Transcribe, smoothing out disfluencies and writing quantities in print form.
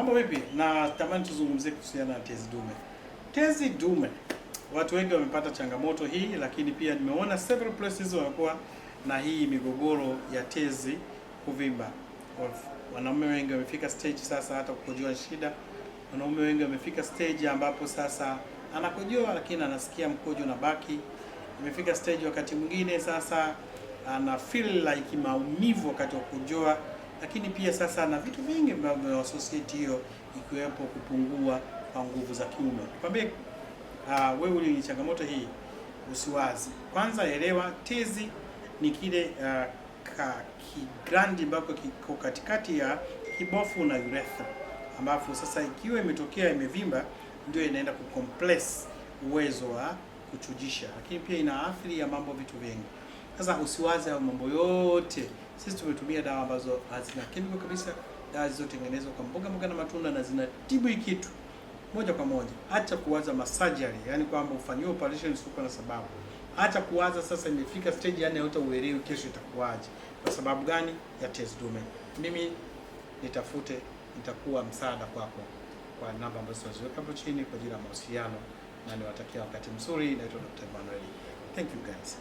Mambo vipi? Na tamani tuzungumzie kuhusiana na tezi dume. Tezi dume, watu wengi wamepata changamoto hii, lakini pia nimeona several places wanakuwa na hii migogoro ya tezi kuvimba. Wanaume wengi wamefika stage sasa hata kukojoa shida. Wanaume wengi wamefika stage ambapo sasa anakojoa lakini anasikia mkojo na baki. Imefika stage wakati mwingine sasa ana feel like maumivu wakati wa kukojoa, lakini pia sasa na vitu vingi ambavyo associate hiyo, ikiwepo kupungua kwa nguvu za kiume. Nikwambie, wewe uli changamoto hii, usiwazi. Kwanza elewa tezi ni kile kigrandi ambako kiko katikati ya kibofu na urethra, ambapo sasa ikiwa imetokea imevimba, ndio inaenda kucompress uwezo wa kuchujisha, lakini pia ina athari ya vitu vingi. Sasa usiwaze hayo mambo yote. Sisi tumetumia dawa ambazo hazina chemical kabisa, dawa zilizotengenezwa kwa mboga na matunda, na zinatibu hii kitu moja kwa moja. Acha kuwaza masurgery, yani kwamba ufanyiwe operation isiyo na sababu. Acha kuwaza sasa imefika stage yani hata uelewi kesho itakuwaje. Kwa sababu gani? Ya tezi dume. Mimi nitafute, nitakuwa msaada kwako kwa namba ambazo tunaziweka hapo chini kwa ajili ya mawasiliano, na niwatakia wakati mzuri. Naitwa Dr. Emmanuel. Thank you guys.